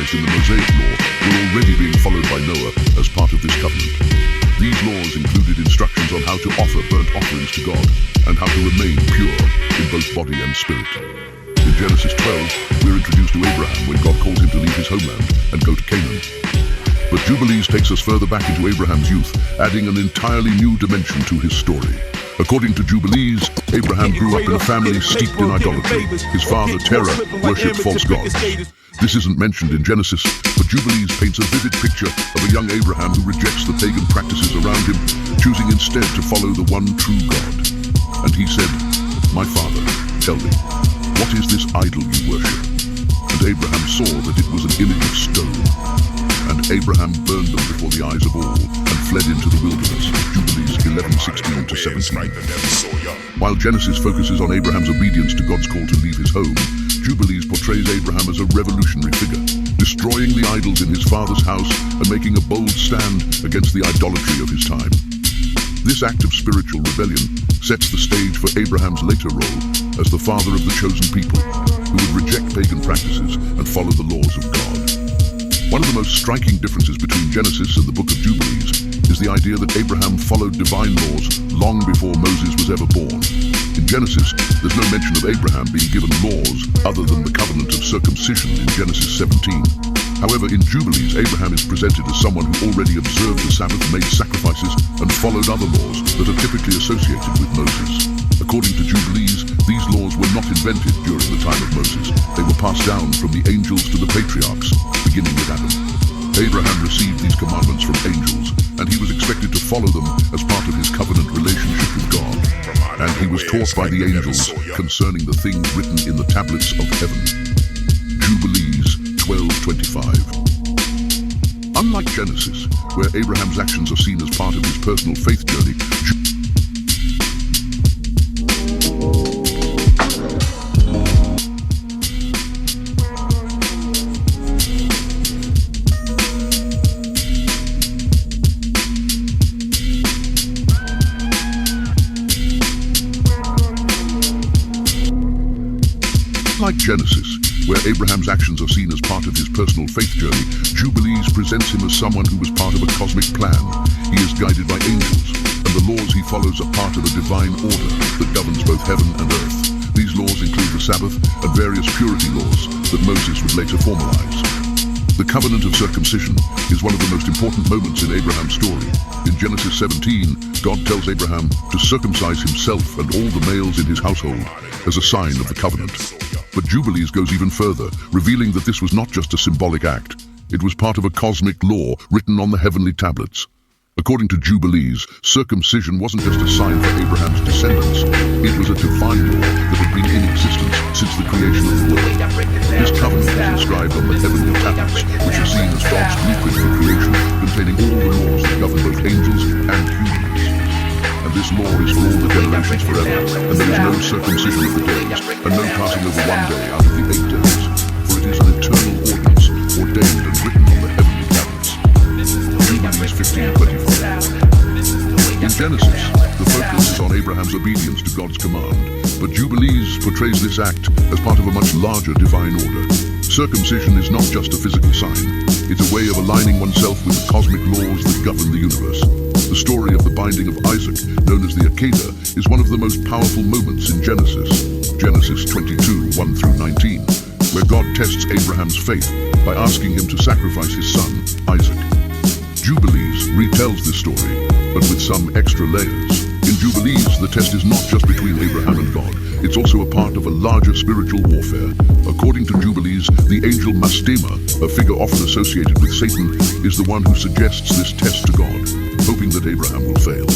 introduced in the Mosaic Law were already being followed by Noah as part of this covenant. These laws included instructions on how to offer burnt offerings to God and how to remain pure in both body and spirit. In Genesis 12, we're introduced to Abraham when God calls him to leave his homeland and go to Canaan. But Jubilees takes us further back into Abraham's youth, adding an entirely new dimension to his story. According to Jubilees, Abraham grew up in a family steeped in idolatry. His father, Terah, worshipped false gods. This isn't mentioned in Genesis, but Jubilees paints a vivid picture of a young Abraham who rejects the pagan practices around him, choosing instead to follow the one true God. And he said, "My father, tell me, what is this idol you worship?" And Abraham saw that it was an image of stone. And Abraham burned them before the eyes of all and fled into the wilderness. Jubilees 11:16-17. While Genesis focuses on Abraham's obedience to God's call to leave his home, Jubilees portrays Abraham as a revolutionary figure, destroying the idols in his father's house and making a bold stand against the idolatry of his time. This act of spiritual rebellion sets the stage for Abraham's later role as the father of the chosen people, who would reject pagan practices and follow the laws of God. One of the most striking differences between Genesis and the Book of Jubilees is the idea that Abraham followed divine laws long before Moses was ever born. In Genesis, there's no mention of Abraham being given laws other than the covenant of circumcision in Genesis 17. However, in Jubilees, Abraham is presented as someone who already observed the Sabbath, made sacrifices, and followed other laws that are typically associated with Moses. According to Jubilees, these laws were not invented during the time of Moses. They were passed down from the angels to the patriarchs, beginning with Adam. Abraham received these commandments from angels, and he was expected to follow them as part of his covenant relationship with God. And he was taught by the angels concerning the things written in the tablets of heaven. Jubilees 12:25. Unlike Genesis, where Abraham's actions are seen as part of his personal faith journey, Jubilees presents him as someone who was part of a cosmic plan. He is guided by angels, and the laws he follows are part of a divine order that governs both heaven and earth. These laws include the Sabbath and various purity laws that Moses would later formalize. The covenant of circumcision is one of the most important moments in Abraham's story. In Genesis 17, God tells Abraham to circumcise himself and all the males in his household as a sign of the covenant. But Jubilees goes even further, revealing that this was not just a symbolic act. It was part of a cosmic law written on the heavenly tablets. According to Jubilees, circumcision wasn't just a sign for Abraham's descendants. It was a divine law that had been in existence since the creation of the world. This covenant is inscribed on the heavenly tablets, which are seen as God's blueprint for creation, containing all the laws that govern both angels and humans. And this law is for all the generations forever, and there is no circumcision of the days, and no passing over one day out of the 8 days, for it is an eternal ordinance, ordained and written on the heavenly tablets. Jubilees 15:25. In Genesis, the focus is on Abraham's obedience to God's command, but Jubilees portrays this act as part of a much larger divine order. Circumcision is not just a physical sign, it's a way of aligning oneself with the cosmic laws that govern the universe. The story of the binding of Isaac, known as the Akedah, is one of the most powerful moments in Genesis. Genesis 22:1-19, where God tests Abraham's faith by asking him to sacrifice his son, Isaac. Jubilees retells this story, but with some extra layers. In Jubilees, the test is not just between Abraham and God, it's also a part of a larger spiritual warfare. According to Jubilees, the angel Mastema, a figure often associated with Satan, is the one who suggests this test to God, hoping that Abraham will fail.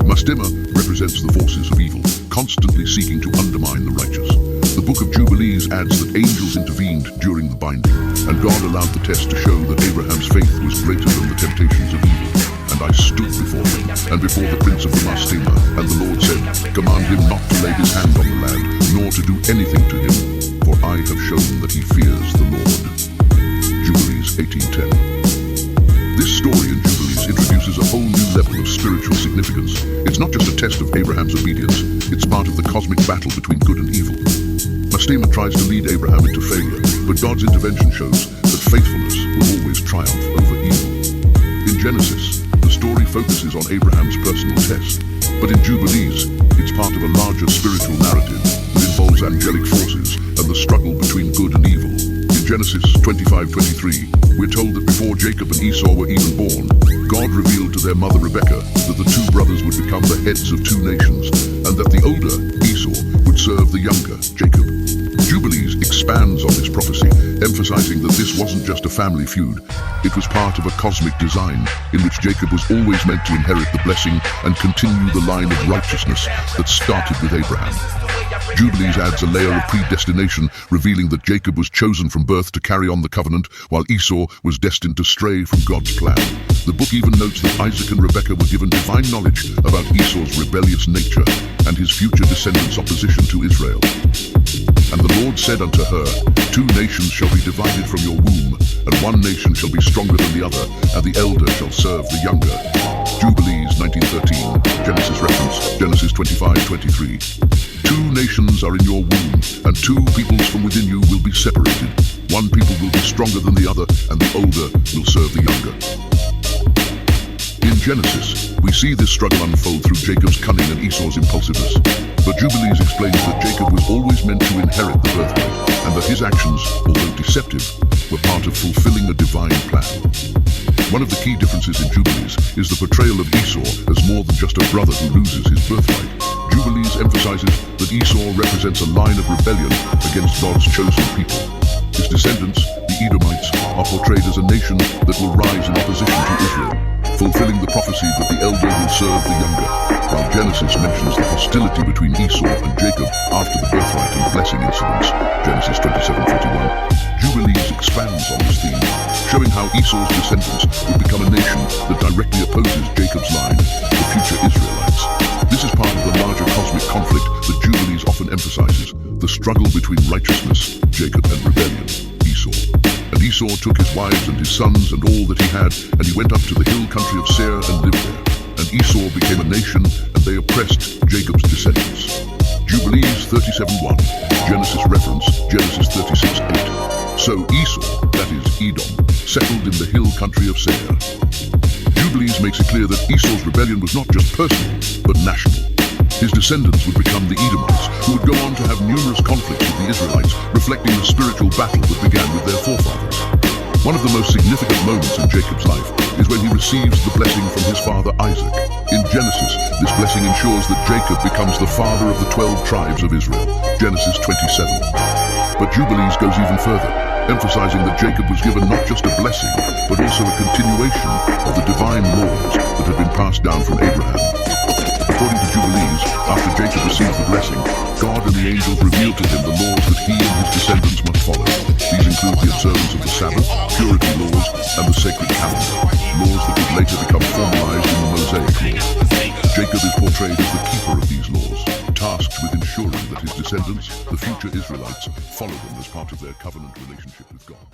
Mastema represents the forces of evil, constantly seeking to undermine the righteous. The Book of Jubilees adds that angels intervened during the binding, and God allowed the test to show that Abraham's faith was greater than the temptations of evil. And I stood before him, and before the prince of the Mastema, and the Lord said, "Command him not to lay his hand on the lad, nor to do anything to him, for I have shown that he fears the Lord." Jubilees 18:10. This story in Jubilees introduces a whole new level of spiritual significance. It's not just a test of Abraham's obedience, it's part of the cosmic battle between good and evil. Mastema tries to lead Abraham into failure, but God's intervention shows that that faithfulness will always triumph over evil. In Genesis, the story focuses on Abraham's personal test, but in Jubilees, it's part of a larger spiritual narrative that involves angelic forces and the struggle between good and evil. In Genesis 25:23, we're told that before Jacob and Esau were even born, God revealed to their mother Rebekah that the two brothers would become the heads of two nations, and that the older, Esau, would serve the younger, Jacob. Jubilees expands on this prophecy, emphasizing that this wasn't just a family feud. It was part of a cosmic design in which Jacob was always meant to inherit the blessing and continue the line of righteousness that started with Abraham. Jubilees adds a layer of predestination, revealing that Jacob was chosen from birth to carry on the covenant, while Esau was destined to stray from God's plan. The book even notes that Isaac and Rebekah were given divine knowledge about Esau's rebellious nature and his future descendants' opposition to Israel. And the Lord said unto her, Two nations shall be divided from your womb, and one nation shall be stronger than the other, and the elder shall serve the younger. Jubilees 1913, Genesis reference, Genesis 25:23. Two nations are in your womb, and two peoples from within you will be separated. One people will be stronger than the other, and the older will serve the younger. In Genesis, we see this struggle unfold through Jacob's cunning and Esau's impulsiveness. But Jubilees explains that Jacob was always meant to inherit the birthright, and that his actions, although deceptive, were part of fulfilling a divine plan. One of the key differences in Jubilees is the portrayal of Esau as more than just a brother who loses his birthright. Jubilees emphasizes that Esau represents a line of rebellion against God's chosen people. His descendants, the Edomites, are portrayed as a nation that will rise in opposition to Israel, fulfilling the prophecy that the elder will serve the younger, while Genesis mentions the hostility between Esau and Jacob after the birthright and blessing incidents, Genesis 27:41. Jubilees expands on this theme, showing how Esau's descendants would become a nation that directly opposes Jacob's line, the future Israelites. This is part of the larger cosmic conflict that Jubilees often emphasizes, the struggle between righteousness, Jacob, and rebellion, Esau. And Esau took his wives and his sons and all that he had, and he went up to the hill country of Seir and lived there. And Esau became a nation, and they oppressed Jacob's descendants. Jubilees 37:1, Genesis reference, Genesis 36:8. So Esau, that is Edom, settled in the hill country of Seir. Jubilees makes it clear that Esau's rebellion was not just personal, but national. His descendants would become the Edomites, who would go on to have numerous conflicts with the Israelites, reflecting the spiritual battle that began with their forefathers. One of the most significant moments in Jacob's life is when he receives the blessing from his father Isaac. In Genesis, this blessing ensures that Jacob becomes the father of the 12 tribes of Israel, Genesis 27. But Jubilees goes even further, emphasizing that Jacob was given not just a blessing, but also a continuation of the divine laws that had been passed down from Abraham. According to Jubilees, after Jacob receives the blessing, God and the angels revealed to him the laws that he and his descendants must follow. These include the observance of the Sabbath, purity laws, and the sacred calendar, laws that would later become formalized in the Mosaic law. Jacob is portrayed as the keeper of these laws, tasked with ensuring that his descendants, the future Israelites, follow them as part of their covenant relationship with God.